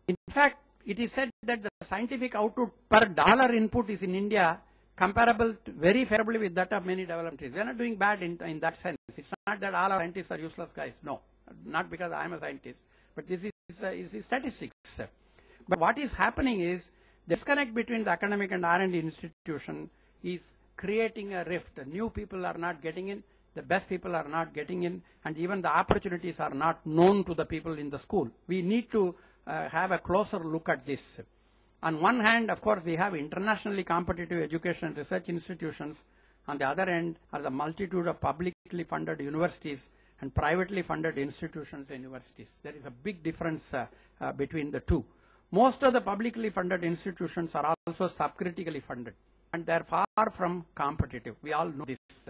In fact, it is said that the scientific output per dollar input is in India comparable very favorably with that of many developed countries. We are not doing bad in that sense. It's not that all our scientists are useless guys. No, not because I am a scientist, but this is statistics. But what is happening is the disconnect between the academic and R&D institution is creating a rift. New people are not getting in, the best people are not getting in, and even the opportunities are not known to the people in the school. We need to have a closer look at this. On one hand, of course, we have internationally competitive education and research institutions. On the other end are the multitude of publicly funded universities and privately funded institutions and universities. There is a big difference between the two. Most of the publicly funded institutions are also subcritically funded, and they are far from competitive. We all know this.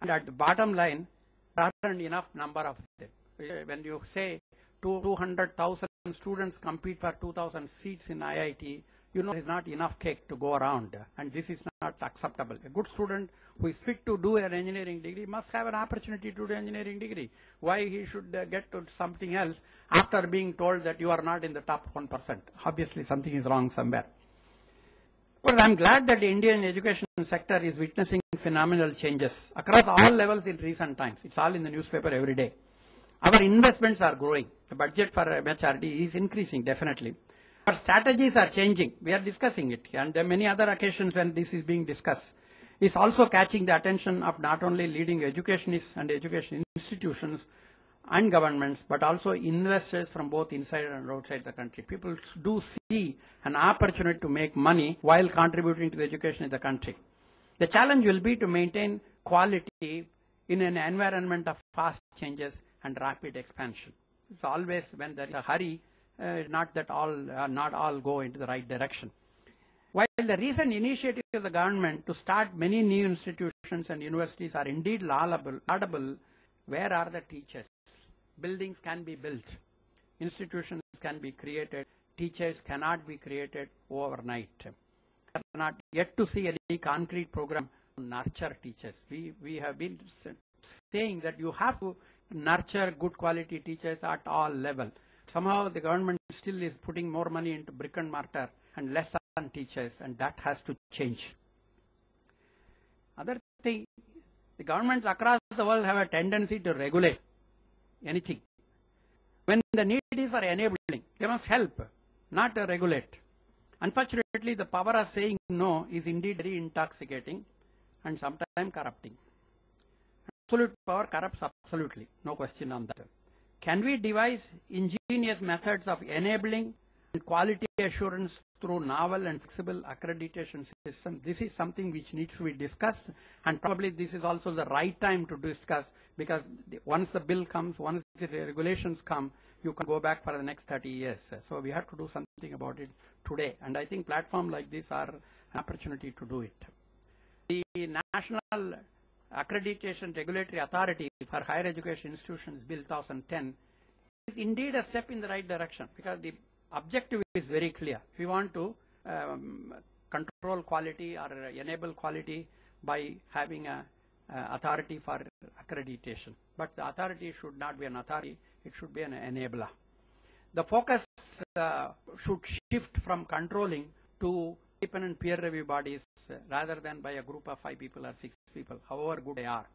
And at the bottom line, there aren't enough number of them. When you say 200,000 students compete for 2,000 seats in IIT, you know there is not enough cake to go around, and this is not acceptable. A good student who is fit to do an engineering degree must have an opportunity to do engineering degree. Why he should get to something else after being told that you are not in the top 1%? Obviously something is wrong somewhere. Well, I'm glad that the Indian education sector is witnessing phenomenal changes across all levels in recent times. It's all in the newspaper every day. Our investments are growing. The budget for MHRD is increasing, definitely. Our strategies are changing. We are discussing it, and there are many other occasions when this is being discussed. It's also catching the attention of not only leading educationists and education institutions and governments, but also investors from both inside and outside the country. People do see an opportunity to make money while contributing to the education in the country. The challenge will be to maintain quality in an environment of fast changes and rapid expansion. It's always when there is a hurry, not all go into the right direction. While the recent initiative of the government to start many new institutions and universities are indeed laudable, where are the teachers? Buildings can be built, institutions can be created, teachers cannot be created overnight. We are not yet to see any concrete program to nurture teachers. We have been saying that you have to nurture good quality teachers at all levels. Somehow the government still is putting more money into brick and mortar and less on teachers, and that has to change. Other thing, the governments across the world have a tendency to regulate anything. When the need is for enabling, they must help, not regulate. Unfortunately, the power of saying no is indeed very intoxicating and sometimes corrupting. Absolute power corrupts absolutely, no question on that. Can we devise ingenious methods of enabling and quality assurance through novel and flexible accreditation systems? This is something which needs to be discussed, and probably this is also the right time to discuss, because once the bill comes, once the regulations come, you can go back for the next 30 years. So we have to do something about it today, and I think platforms like this are an opportunity to do it. The National Accreditation Regulatory Authority for Higher Education Institutions Bill 2010 is indeed a step in the right direction, because the objective is very clear. We want to control quality or enable quality by having an authority for accreditation. But the authority should not be an authority, it should be an enabler. The focus should shift from controlling to independent peer review bodies rather than by a group of 5 people or 6 people, however good they are.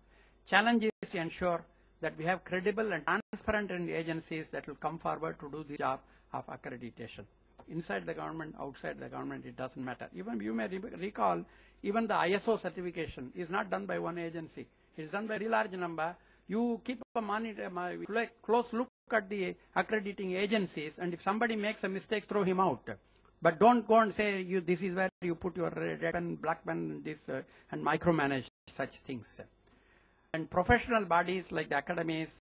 Challenge is to ensure that we have credible and transparent agencies that will come forward to do the job of accreditation. Inside the government, outside the government, it doesn't matter. Even you may recall, even the ISO certification is not done by one agency. It is done by a very large number. You keep a close look at the accrediting agencies, and if somebody makes a mistake, throw him out. But don't go and say, this is where you put your red pen, black pen, and micromanage such things. And professional bodies like the academies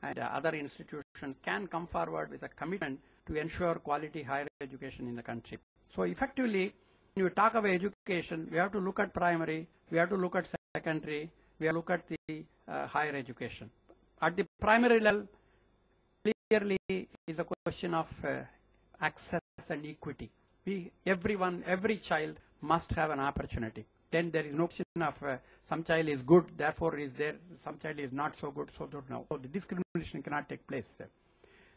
and other institutions can come forward with a commitment to ensure quality higher education in the country. So effectively, when you talk about education, we have to look at primary, we have to look at secondary, we have to look at the higher education. At the primary level, clearly is a question of access and equity. Every child must have an opportunity. Then there is no question of some child is good, therefore is there, some child is not so good, so don't know. So the discrimination cannot take place.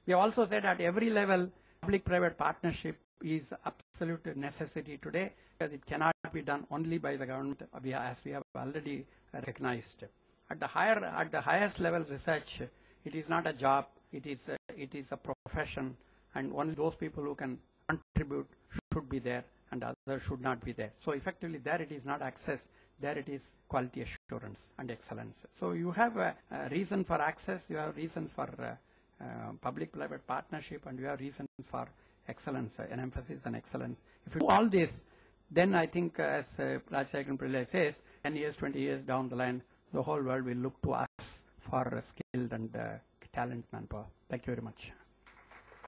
We have also said at every level public-private partnership is absolute necessity today, because it cannot be done only by the government, as we have already recognized. At the highest level research, it is not a job, it is a profession, and only those people who can contribute should be there, and others should not be there. So effectively, there it is not access, there it is quality assurance and excellence. So you have a reason for access, you have reasons for public-private partnership, and you have reasons for excellence, an emphasis on excellence. If you do all this, then I think, as Rajshekharan Pillai says, 10 years, 20 years down the line, the whole world will look to us for skilled and talent manpower. Thank you very much.